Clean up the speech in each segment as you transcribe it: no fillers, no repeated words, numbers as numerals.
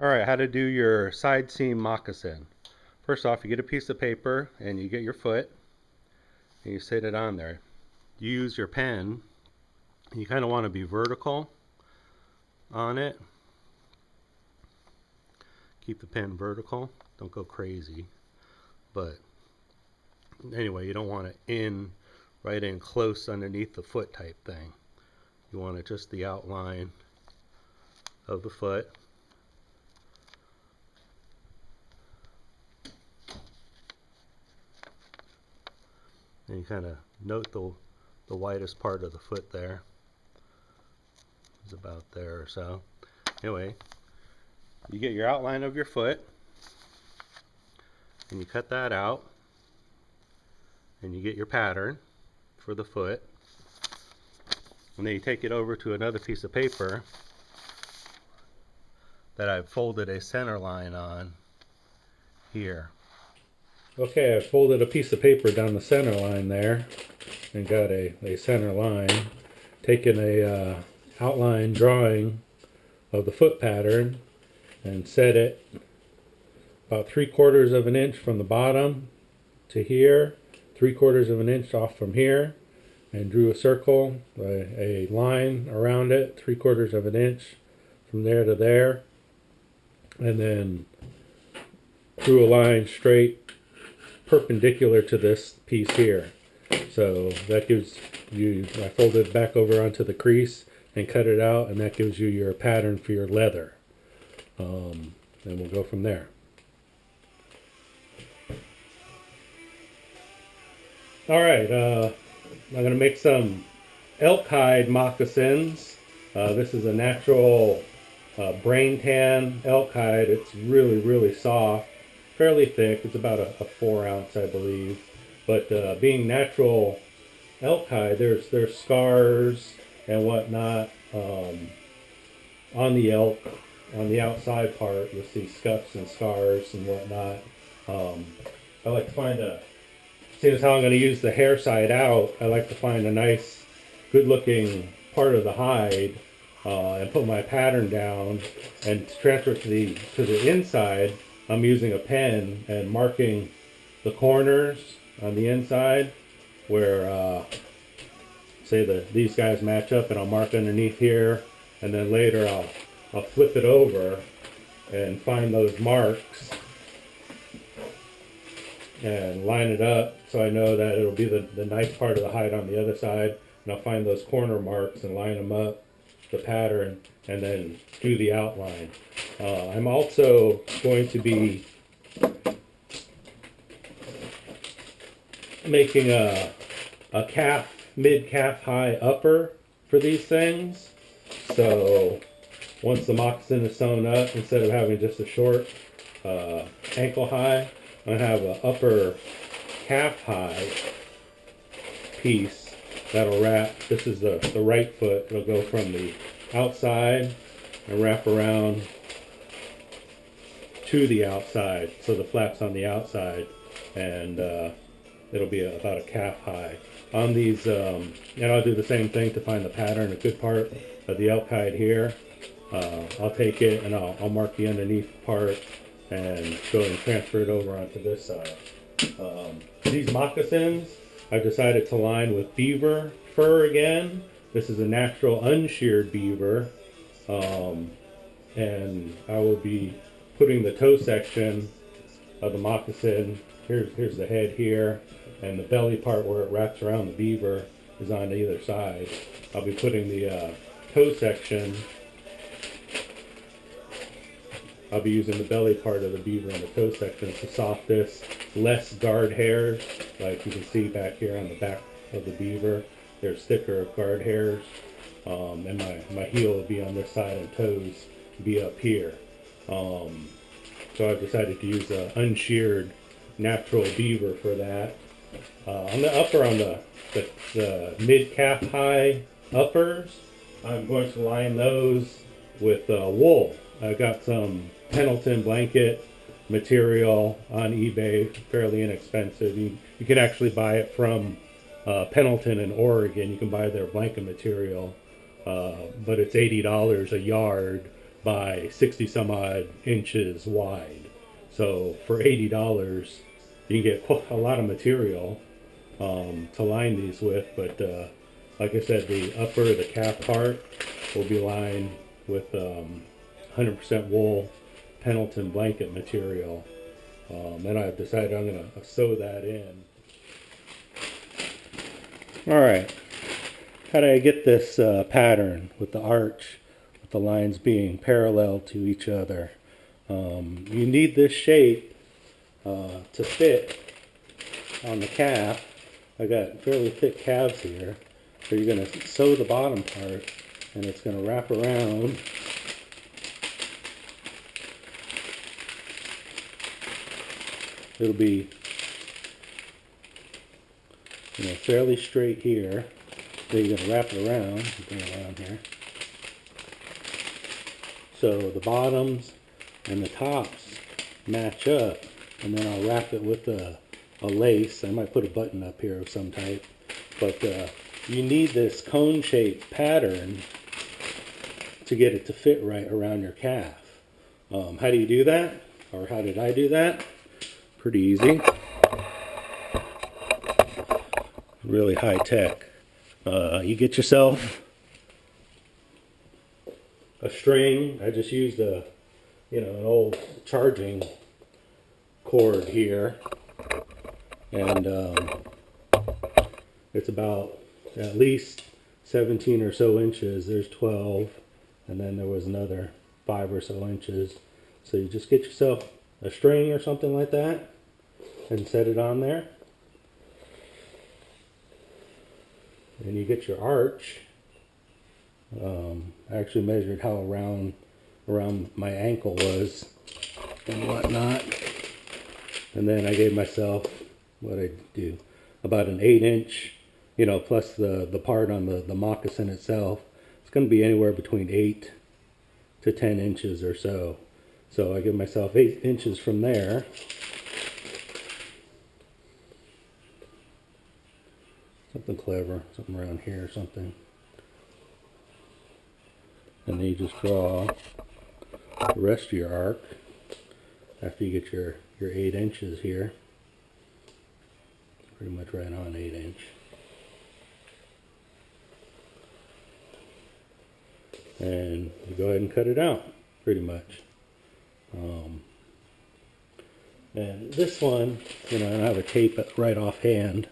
Alright, how to do your side seam moccasin. First off, you get a piece of paper and you get your foot and you sit it on there. You use your pen. You kind of want to be vertical on it. Keep the pen vertical. Don't go crazy. But anyway, you don't want it right in close underneath the foot type thing. You want it just the outline of the foot. And you kind of note the widest part of the foot there. It's about there or so. Anyway, you get your outline of your foot and you cut that out and you get your pattern for the foot, and then you take it over to another piece of paper that I've folded a center line on here. Okay, I folded a piece of paper down the center line there and got a center line. Taken a outline drawing of the foot pattern and set it about 3/4 of an inch from the bottom to here, 3/4 of an inch off from here, and drew a circle, a line around it, 3/4 of an inch from there to there, and then drew a line straight perpendicular to this piece here. So that gives you, I folded it back over onto the crease and cut it out, and that gives you your pattern for your leather. And we'll go from there. Alright, I'm going to make some elk hide moccasins. This is a natural brain tan elk hide. It's really soft, fairly thick. It's about a 4 ounce, I believe. But being natural elk hide, there's scars and whatnot on the elk. On the outside part, you'll see scuffs and scars and whatnot. I like to find seeing as how I'm going to use the hair side out, I like to find a nice, good-looking part of the hide and put my pattern down, and to transfer it to the inside, I'm using a pen and marking the corners on the inside where say that these guys match up, and I'll mark underneath here, and then later I'll flip it over and find those marks and line it up so I know that it'll be the nice part of the hide on the other side, and I'll find those corner marks and line them up, the pattern, and then do the outline. I'm also going to be making a mid-calf high upper for these things. So once the moccasin is sewn up, instead of having just a short ankle high, I'm going to have an upper calf high piece that'll wrap. This is the right foot. It'll go from the outside and wrap around to the outside, so the flap's on the outside, and it'll be about a calf high on these. And I'll do the same thing to find the pattern, a good part of the elk hide here. I'll take it and I'll mark the underneath part and go and transfer it over onto this side. These moccasins I've decided to line with beaver fur again. This is a natural unsheared beaver, and I will be putting the toe section of the moccasin. Here's the head here, and the belly part where it wraps around the beaver is on either side. I'll be putting the toe section. I'll be using the belly part of the beaver and the toe section. It's the softest, less guard hairs, like you can see back here on the back of the beaver. There's thicker guard hairs, and my heel will be on this side and toes be up here. So I've decided to use an unsheared natural beaver for that. On the upper, on the mid-calf high uppers, I'm going to line those with wool. I got some Pendleton blanket material on eBay, fairly inexpensive. You can actually buy it from Pendleton in Oregon. You can buy their blanket material, but it's $80 a yard. by 60 some odd inches wide. So for $80, you can get a lot of material to line these with. But like I said, the calf part will be lined with 100% wool Pendleton blanket material. And I've decided I'm going to sew that in. Alright, how do I get this pattern with the arch, with the lines being parallel to each other? You need this shape to fit on the calf. I got fairly thick calves here, so you're going to sew the bottom part, and it's going to wrap around. It'll be, fairly straight here. Then you're going to wrap it around, bring it around here. So the bottoms and the tops match up, and then I'll wrap it with a lace. I might put a button up here of some type, but you need this cone-shaped pattern to get it to fit right around your calf. How do you do that? Or how did I do that? Pretty easy. Really high tech. You get yourself a string. I just used an old charging cord here, and it's about at least 17 or so inches. There's 12, and then there was another 5 or so inches. So you just get yourself a string or something like that and set it on there. And you get your arch. I actually measured how around my ankle was and whatnot. And then I gave myself, what I do, about an 8-inch, plus the part on the moccasin itself. It's going to be anywhere between 8 to 10 inches or so. So I give myself 8 inches from there. Something clever, something around here or something. And then you just draw the rest of your arc after you get your 8 inches here. Pretty much right on 8 inch. And you go ahead and cut it out, pretty much. And this one, I don't have a tape right offhand,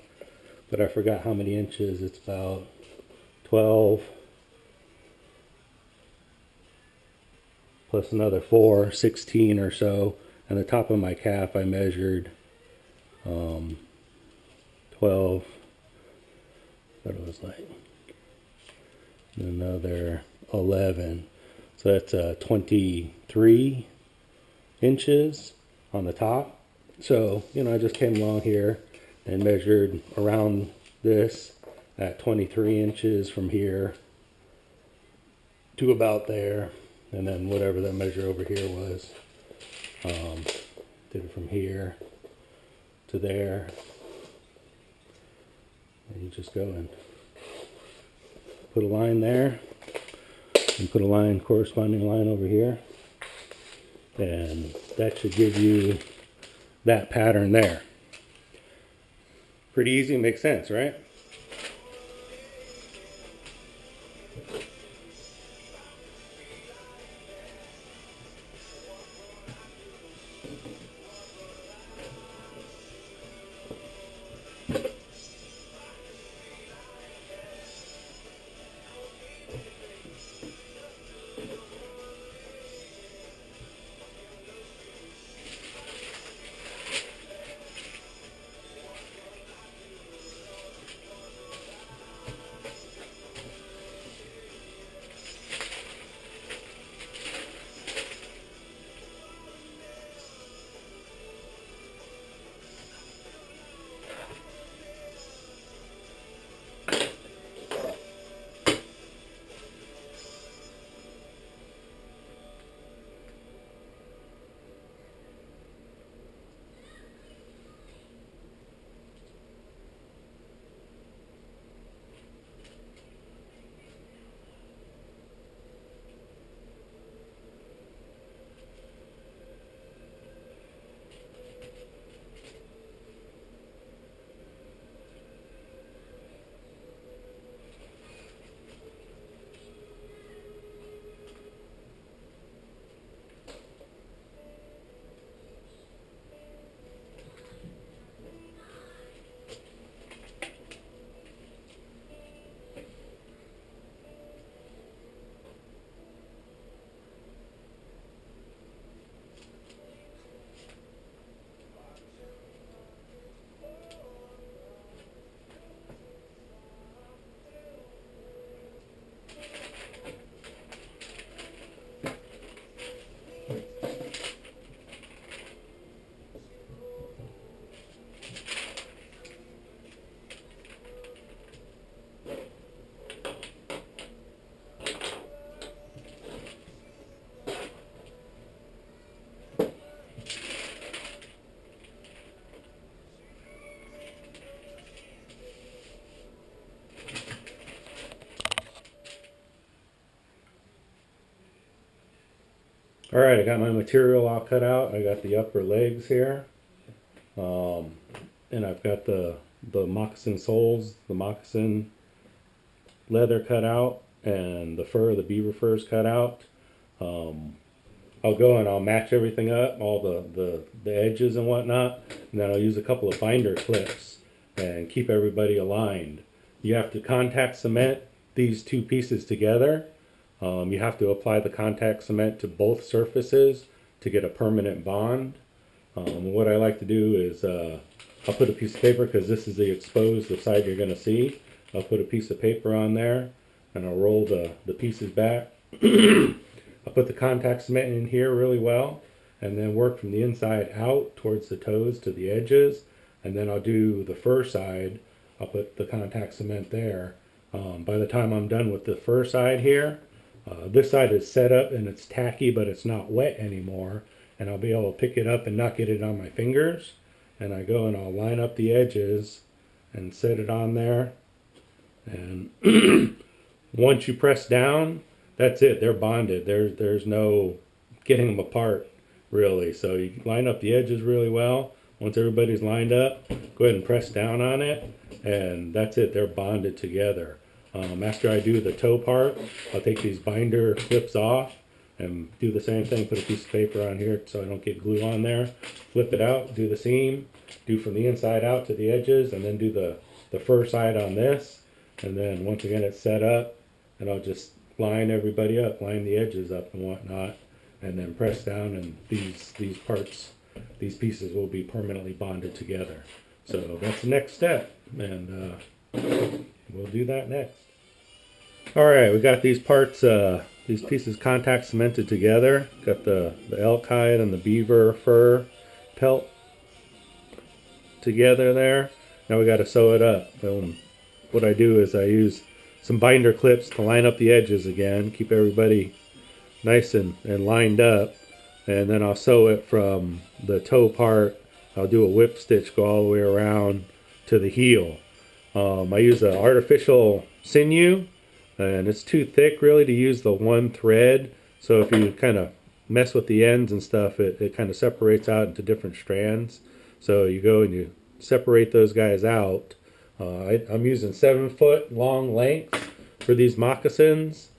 but I forgot how many inches. It's about 12 plus another 4, 16 or so. And the top of my calf I measured 12, what it was like, another 11. So that's 23 inches on the top. So, I just came along here and measured around this at 23 inches from here to about there, and then whatever that measure over here was, did it from here to there, and you just go and put a line there and put a corresponding line over here, and that should give you that pattern there. Pretty easy, makes sense, right? Alright, I got my material all cut out. I got the upper legs here. And I've got the moccasin soles, the moccasin leather cut out, and the fur, the beaver fur is cut out. I'll go and I'll match everything up, all the edges and whatnot, and then I'll use a couple of binder clips and keep everybody aligned. You have to contact cement these two pieces together. You have to apply the contact cement to both surfaces to get a permanent bond. What I like to do is I'll put a piece of paper, because this is the exposed, the side you're going to see. I'll put a piece of paper on there and I'll roll the pieces back. I'll put the contact cement in here really well and then work from the inside out towards the toes to the edges, and then I'll do the fur side. I'll put the contact cement there. By the time I'm done with the fur side here, this side is set up and it's tacky, but it's not wet anymore, and I'll be able to pick it up and not get it on my fingers. And I go and I'll line up the edges and set it on there, and once you press down, that's it. They're bonded. There's no getting them apart, really. So you line up the edges really well. Once everybody's lined up, go ahead and press down on it, and that's it. They're bonded together. After I do the toe part, I'll take these binder clips off and do the same thing. Put a piece of paper on here so I don't get glue on there. Flip it out, do the seam, do from the inside out to the edges, and then do the fur side on this. And then once again it's set up, and I'll just line everybody up, line the edges up and whatnot, and then press down, and these parts, these pieces will be permanently bonded together. So that's the next step, and we'll do that next. Alright, we got these parts, these pieces contact cemented together. Got the elk hide and the beaver fur pelt together there. Now we got to sew it up. What I do is I use some binder clips to line up the edges again, keep everybody nice and lined up, and then I'll sew it from the toe part. I'll do a whip stitch, go all the way around to the heel. I use an artificial sinew, and it's too thick really to use the one thread, so if you kind of mess with the ends and stuff, it kind of separates out into different strands. So you go and you separate those guys out. I'm using 7-foot long lengths for these moccasins.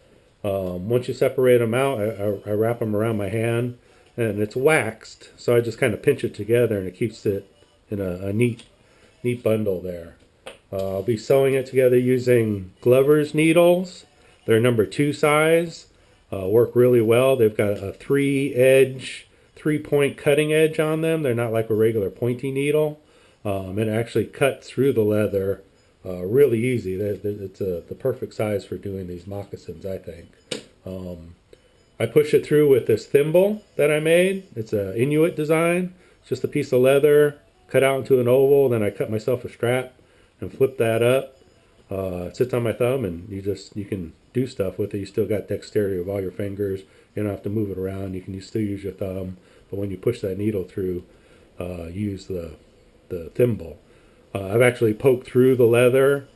Once you separate them out, I wrap them around my hand, and it's waxed, so I just kind of pinch it together and it keeps it in a neat bundle there. I'll be sewing it together using Glover's needles. They're number 2 size. Work really well. They've got a 3-point cutting edge on them. They're not like a regular pointy needle. It actually cuts through the leather really easy. It's the perfect size for doing these moccasins, I think. I push it through with this thimble that I made. It's an Inuit design. It's just a piece of leather cut out into an oval. Then I cut myself a strap and flip that up. It sits on my thumb, and you can do stuff with it. You still got dexterity of all your fingers. You don't have to move it around. You still use your thumb, but when you push that needle through, use the thimble. I've actually poked through the leather,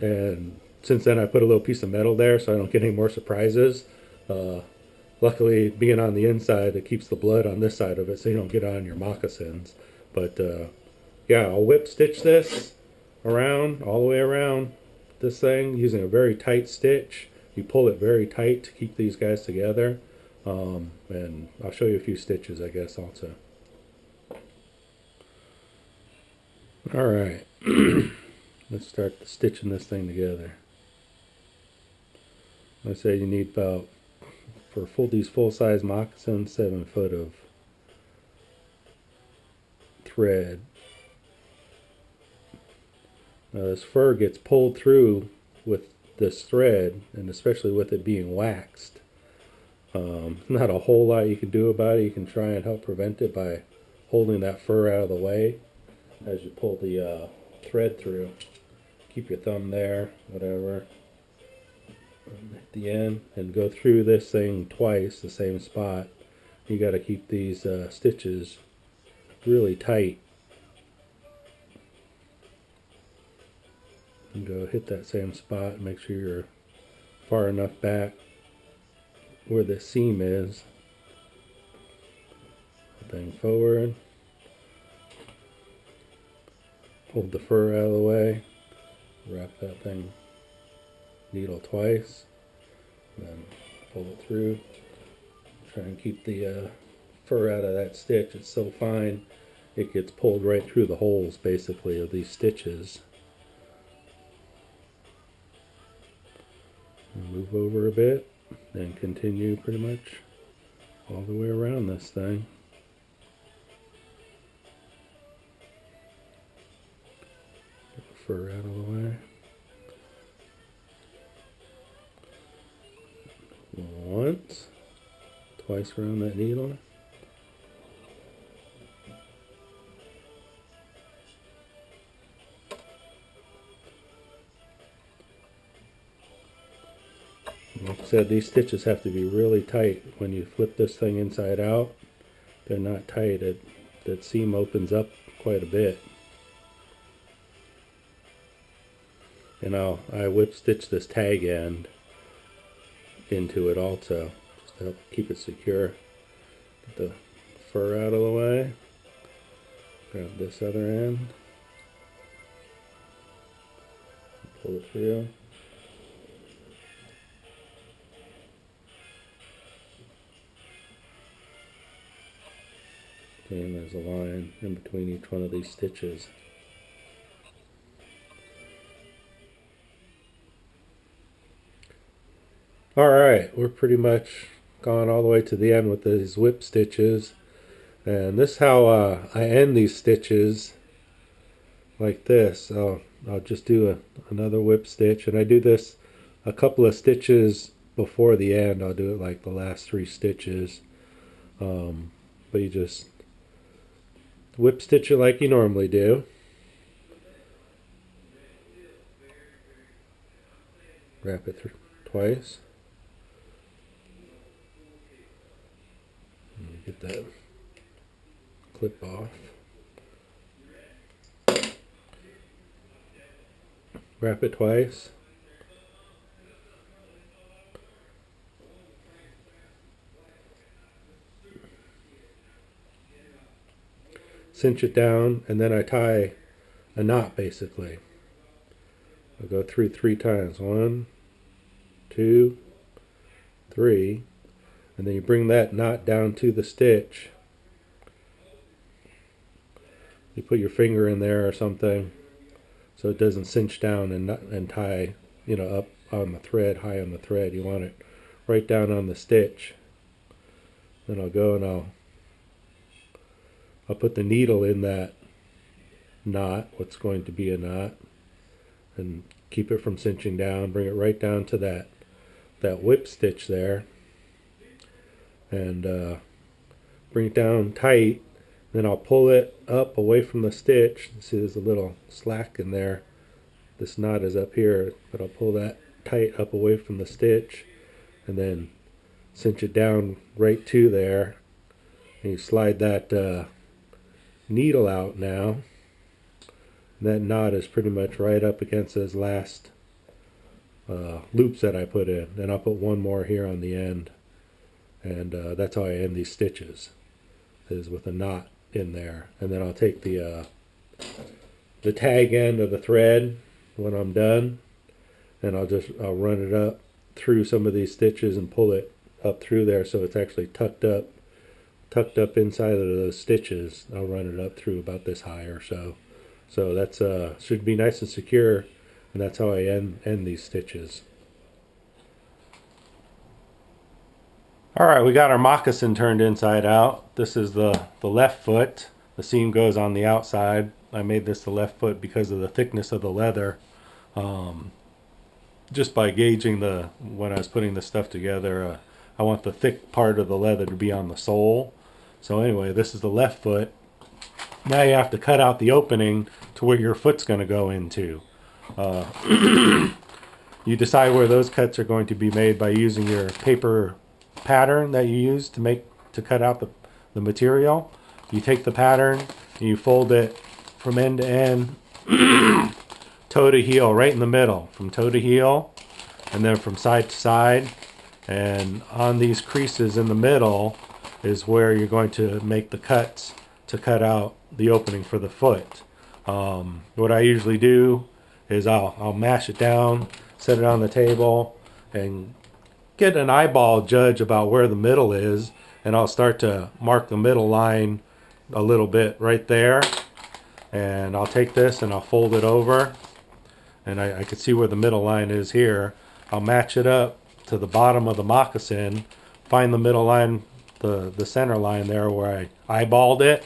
and since then I put a little piece of metal there so I don't get any more surprises. Luckily, being on the inside, it keeps the blood on this side of it so you don't get on your moccasins. But yeah, I'll whip stitch this around, all the way around this thing using a very tight stitch. You pull it very tight to keep these guys together. And I'll show you a few stitches, I guess, also. Alright, let's start stitching this thing together. I say you need about, for these full-size moccasins, 7 foot of thread. Now this fur gets pulled through with this thread, and especially with it being waxed. Not a whole lot you can do about it. You can try and help prevent it by holding that fur out of the way as you pull the thread through. Keep your thumb there, whatever, at the end, and go through this thing twice, the same spot. You got to keep these stitches really tight. And go hit that same spot. Make sure you're far enough back where the seam is thing forward. Pull the fur out of the way. Wrap that thing needle twice. Then pull it through. Try and keep the fur out of that stitch. It's so fine it gets pulled right through the holes basically of these stitches. And move over a bit and continue pretty much all the way around this thing. Get the fur out of the way. Once, twice around that needle. Like I said, these stitches have to be really tight. When you flip this thing inside out, they're not tight. That seam opens up quite a bit. And I whip stitch this tag end into it also, just to help keep it secure. Get the fur out of the way. Grab this other end. Pull it through. And there's a line in between each one of these stitches. Alright, we're pretty much gone all the way to the end with these whip stitches. And this is how I end these stitches, like this. I'll just do another whip stitch, and I do this a couple of stitches before the end. I'll do it like the last 3 stitches. But you just whip stitch it like you normally do. Wrap it twice. And get that clip off. Wrap it twice. Cinch it down, and then I tie a knot basically. I'll go through 3 times. 1, 2, 3, and then you bring that knot down to the stitch. You put your finger in there or something so it doesn't cinch down and tie, you know, up on the thread, high on the thread. You want it right down on the stitch. Then I'll go and I'll put the needle in that knot, what's going to be a knot, and keep it from cinching down. Bring it right down to that whip stitch there, and bring it down tight. Then I'll pull it up away from the stitch. See, there's a little slack in there. This knot is up here, but I'll pull that tight up away from the stitch, and then cinch it down right to there. And you slide that needle out now. And that knot is pretty much right up against those last loops that I put in. Then I'll put one more here on the end, and that's how I end these stitches, is with a knot in there. And then I'll take the tag end of the thread when I'm done, and I'll run it up through some of these stitches and pull it up through there so it's actually tucked up inside of those stitches. I'll run it up through about this high or so. So that's should be nice and secure, and that's how I end these stitches. Alright, we got our moccasin turned inside out. This is the left foot. The seam goes on the outside. I made this the left foot because of the thickness of the leather. Just by gauging when I was putting this stuff together, I want the thick part of the leather to be on the sole. So anyway, this is the left foot. Now you have to cut out the opening to where your foot's going to go into. You decide where those cuts are going to be made by using your paper pattern that you use to cut out the material. You take the pattern and you fold it from end to end, toe to heel, right in the middle, from toe to heel, and then from side to side. And on these creases in the middle is where you're going to make the cuts to cut out the opening for the foot. What I usually do is I'll mash it down, set it on the table, and get an eyeball judge about where the middle is, and I'll start to mark the middle line a little bit right there. And I'll take this and I'll fold it over, and I can see where the middle line is here. I'll match it up to the bottom of the moccasin, find the middle line, the center line there where I eyeballed it,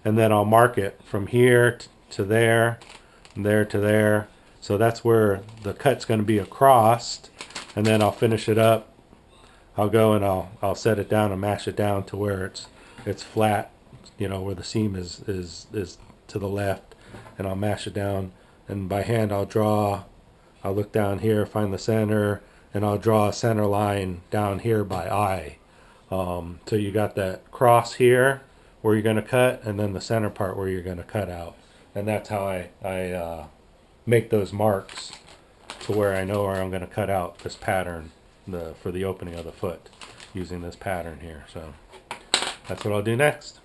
and then I'll mark it from here to there, and there to there. So that's where the cut's going to be across, and then I'll finish it up. I'll go and I'll set it down and mash it down to where it's flat, you know, where the seam is to the left, and I'll mash it down, and by hand I'll look down here, find the center, and I'll draw a center line down here by eye. So you got that cross here where you're going to cut, and then the center part where you're going to cut out. And that's how I make those marks to where I know where I'm going to cut out this pattern for the opening of the foot using this pattern here. So that's what I'll do next.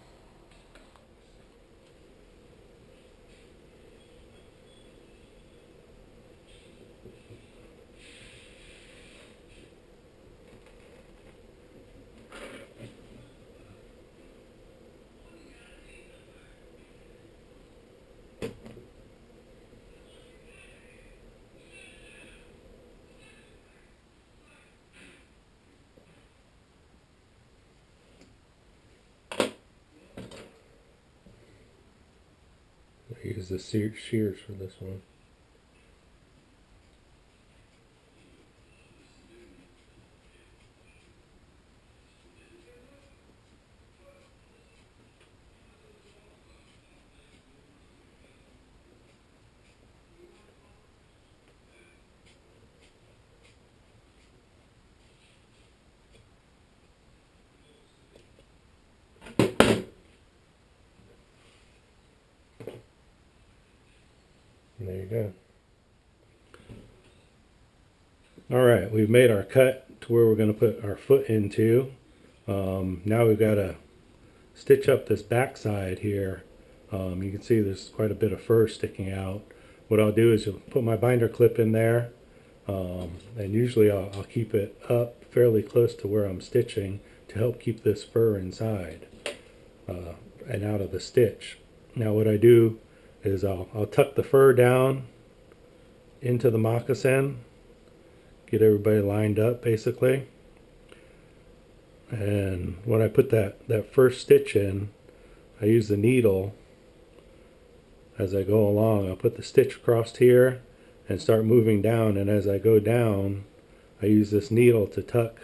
I use the shears for this one. There you go. All right, we've made our cut to where we're going to put our foot into. Now we've got to stitch up this back side here. You can see there's quite a bit of fur sticking out. What I'll do is put my binder clip in there, and usually I'll keep it up fairly close to where I'm stitching to help keep this fur inside and out of the stitch. Now what I do is I'll tuck the fur down into the moccasin, get everybody lined up basically, and when I put that first stitch in, I use the needle as I go along. I'll put the stitch across here and start moving down, and as I go down I use this needle to tuck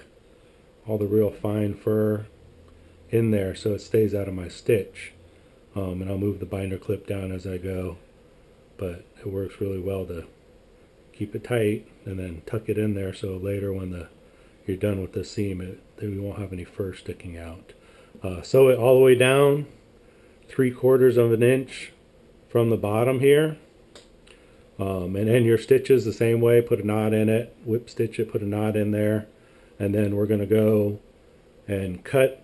all the real fine fur in there so it stays out of my stitch. And I'll move the binder clip down as I go, but it works really well to keep it tight and then tuck it in there so later when you're done with the seam then we won't have any fur sticking out. Sew it all the way down 3/4 of an inch from the bottom here, and end your stitches the same way. Put a knot in it, whip stitch it, put a knot in there, and then we're going to go and cut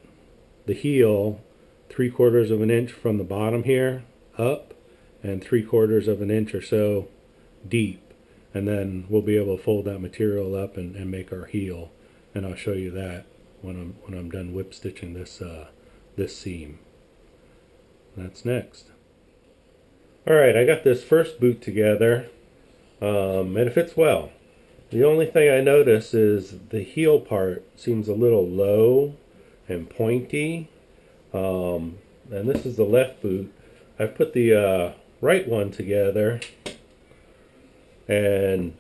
the heel 3/4 of an inch from the bottom here up, and 3/4 of an inch or so deep, and then we'll be able to fold that material up and make our heel, and I'll show you that when I'm done whip stitching this seam. That's next. Alright, I got this first boot together, and it fits well. The only thing I notice is the heel part seems a little low and pointy. And this is the left boot. I've put the right one together, and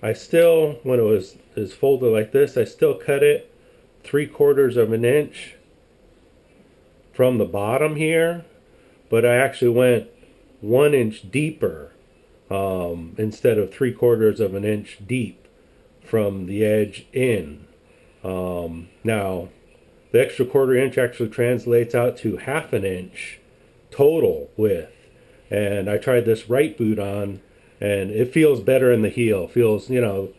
I still, when it is folded like this, I still cut it 3/4 of an inch from the bottom here, but I actually went 1 inch deeper instead of 3/4 of an inch deep from the edge in. Now the extra 1/4 inch actually translates out to 1/2 inch total width. And I tried this right boot on, and it feels better in the heel. Feels, you know,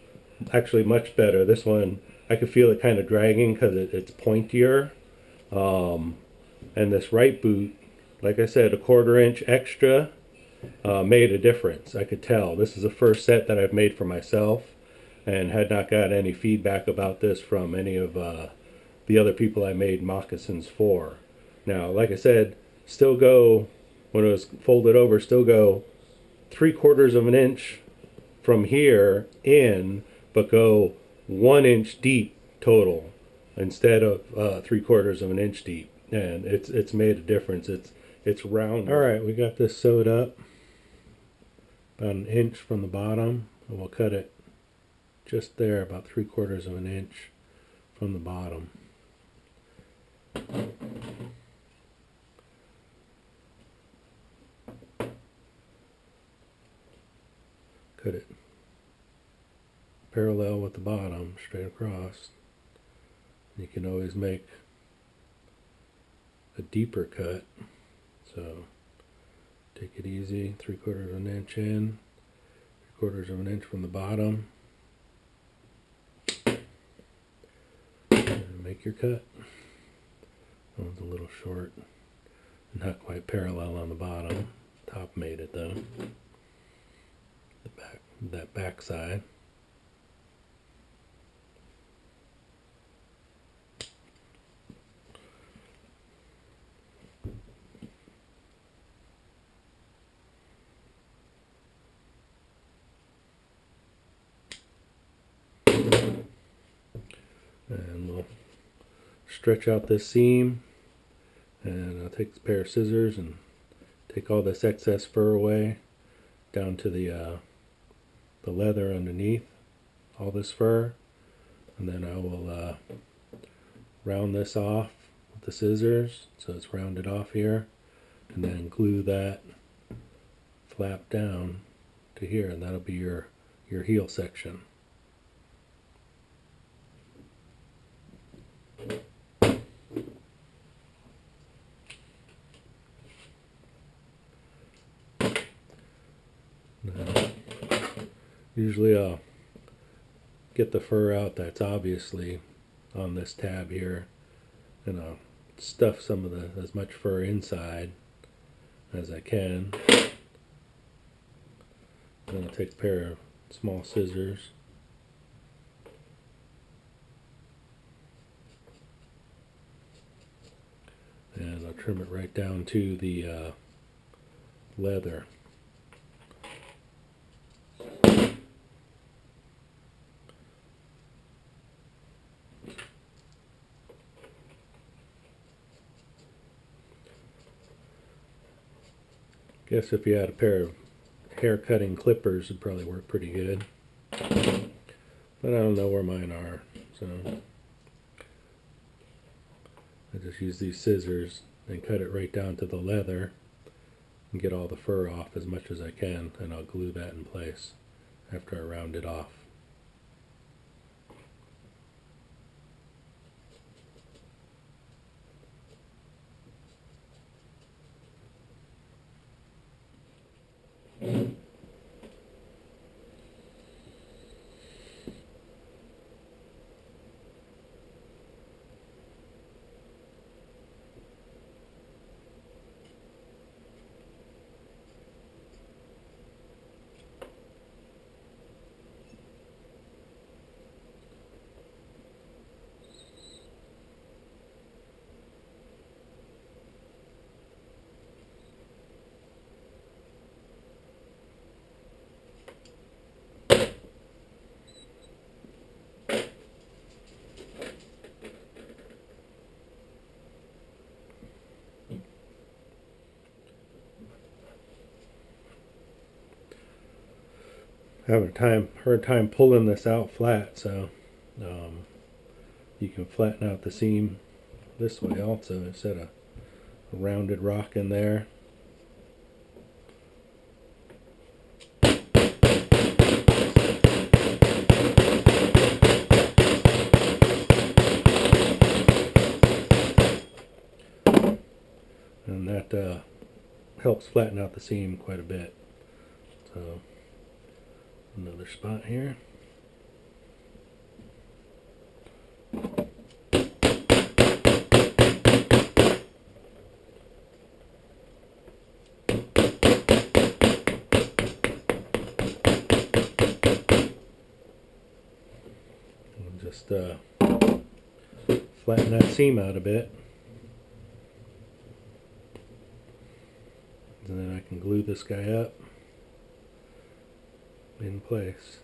actually much better. This one, I could feel it kind of dragging because it's pointier. And this right boot, like I said, a 1/4 inch extra made a difference. I could tell. This is the first set that I've made for myself, and had not got any feedback about this from any of the other people I made moccasins for. Now, like I said, still go, when it was folded over, still go 3/4 of an inch from here in, but go 1 inch deep total instead of 3/4 of an inch deep, and it's made a difference. It's round. All right, we got this sewed up about 1 inch from the bottom, and we'll cut it just there, about 3/4 of an inch from the bottom. Cut it parallel with the bottom, straight across. You can always make a deeper cut, so take it easy. 3/4 of an inch in, 3/4 of an inch from the bottom, and make your cut. That one's a little short, not quite parallel on the bottom. Top made it though. That back side. And we'll stretch out this seam, and I'll take a pair of scissors and take all this excess fur away down to the leather underneath all this fur, and then I will round this off with the scissors so it's rounded off here, and then glue that flap down to here, and that'll be your heel section. Usually I'll get the fur out that's obviously on this tab here, and I'll stuff some of as much fur inside as I can. Then I'll take a pair of small scissors and I'll trim it right down to the leather. Guess if you had a pair of hair cutting clippers, it'd probably work pretty good. But I don't know where mine are, so I just use these scissors and cut it right down to the leather and get all the fur off as much as I can, and I'll glue that in place after I round it off. Having a hard time pulling this out flat, so you can flatten out the seam this way also instead of a rounded rock in there. And that helps flatten out the seam quite a bit. So another spot here. just flatten that seam out a bit. And then I can glue this guy up in place.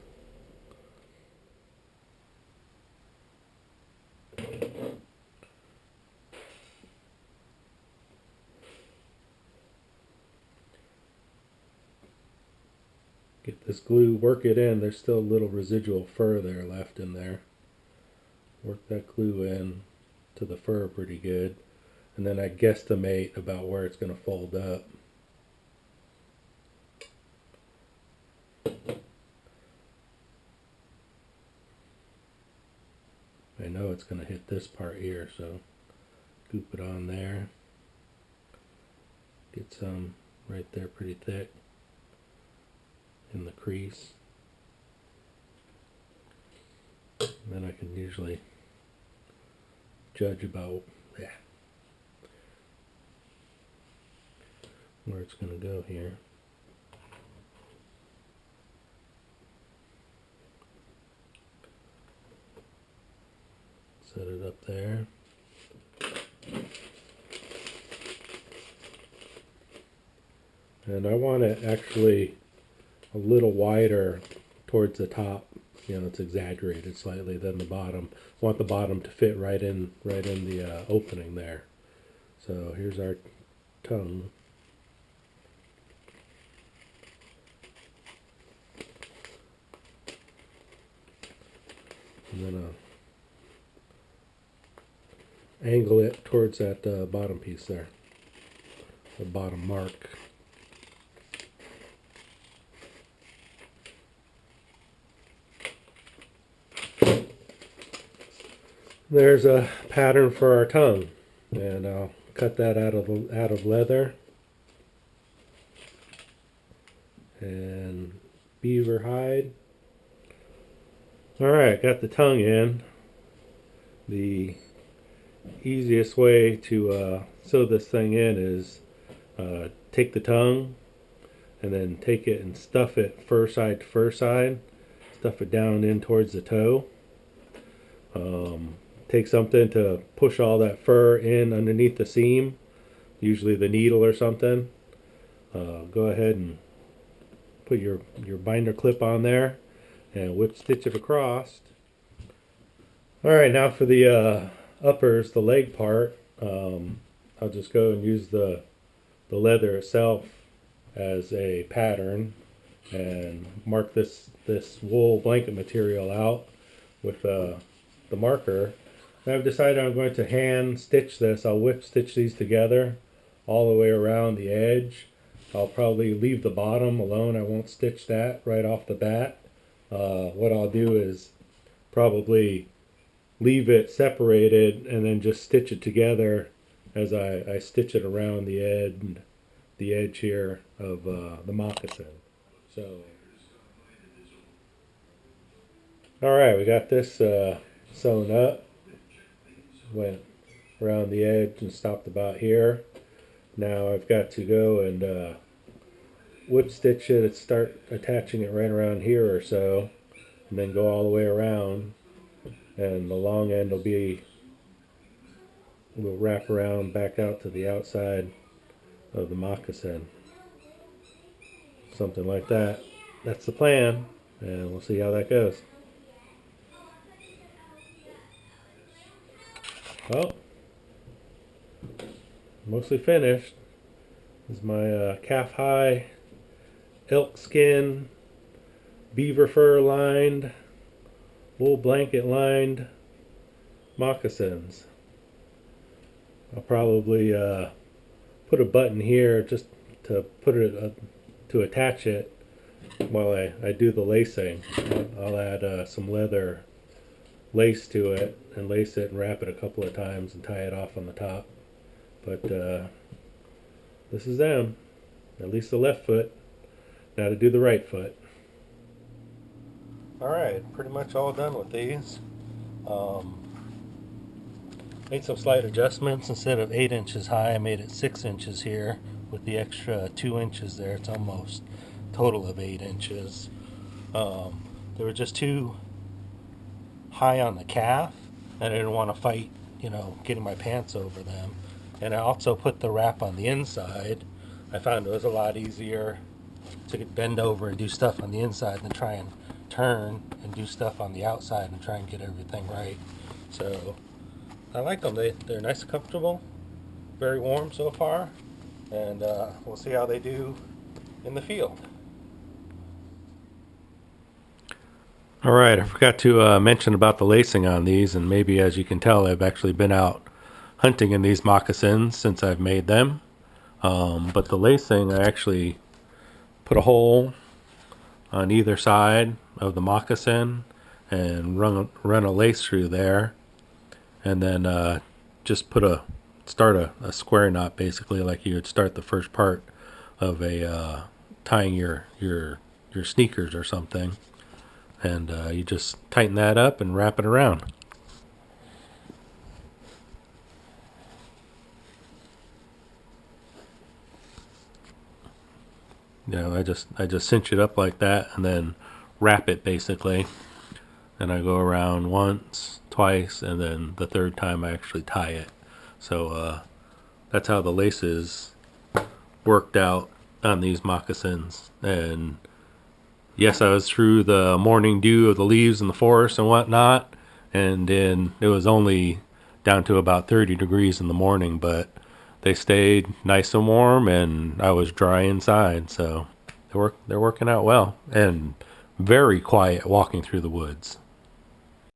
Get this glue, work it in. There's still a little residual fur there left in there. Work that glue in to the fur pretty good. And then I guesstimate about where it's going to fold up. I know it's going to hit this part here, so goop it on there. Get some right there pretty thick in the crease. And then I can usually judge about where it's going to go here. Set it up there. And I want it actually a little wider towards the top. You know, it's exaggerated slightly than the bottom. I want the bottom to fit right in the opening there. So here's our tongue. And then angle it towards that bottom piece there, the bottom mark. There's a pattern for our tongue, and I'll cut that out of leather and beaver hide. Alright, got the tongue in. The easiest way to sew this thing in is take the tongue and then take it and stuff it fur side to fur side. Stuff it down in towards the toe. Take something to push all that fur in underneath the seam, usually the needle or something. Go ahead and put your binder clip on there and whip stitch it across. Alright, now for the uppers, the leg part, I'll just go and use the leather itself as a pattern and mark this wool blanket material out with the marker. And I've decided I'm going to hand stitch this. I'll whip stitch these together all the way around the edge. I'll probably leave the bottom alone. I won't stitch that right off the bat. What I'll do is probably leave it separated and then just stitch it together as I stitch it around the edge here of the moccasin. So, alright, we got this sewn up. Went around the edge and stopped about here. Now I've got to go and whip stitch it and start attaching it right around here or so, and then go all the way around, and the long end will wrap around back out to the outside of the moccasin. Something like that. That's the plan, and we'll see how that goes. Well, mostly finished. This is my calf high, elk skin, beaver fur lined, wool blanket lined moccasins. I'll probably put a button here just to put it to attach it while I do the lacing. I'll add some leather lace to it and lace it and wrap it a couple of times and tie it off on the top. But this is them, at least the left foot. Now to do the right foot. Alright, pretty much all done with these. Made some slight adjustments. Instead of 8 inches high, I made it 6 inches here with the extra 2 inches there. It's almost total of 8 inches. There were just two high on the calf, and I didn't want to fight, getting my pants over them. And I also put the wrap on the inside. I found it was a lot easier to bend over and do stuff on the inside than try and turn and do stuff on the outside and try and get everything right. So I like them. They're nice and comfortable, very warm so far, and we'll see how they do in the field. All right, I forgot to mention about the lacing on these, and maybe as you can tell, I've actually been out hunting in these moccasins since I've made them. But the lacing, I actually put a hole on either side of the moccasin and run a lace through there, and then just start a square knot, basically like you would start the first part of a tying your sneakers or something, and you just tighten that up and wrap it around. I just cinch it up like that and then wrap it basically, and I go around once, twice, and then the third time I actually tie it. So that's how the laces worked out on these moccasins. And yes, I was through the morning dew of the leaves in the forest and whatnot, and then it was only down to about 30 degrees in the morning, but they stayed nice and warm, and I was dry inside, so they're working out well, and very quiet walking through the woods.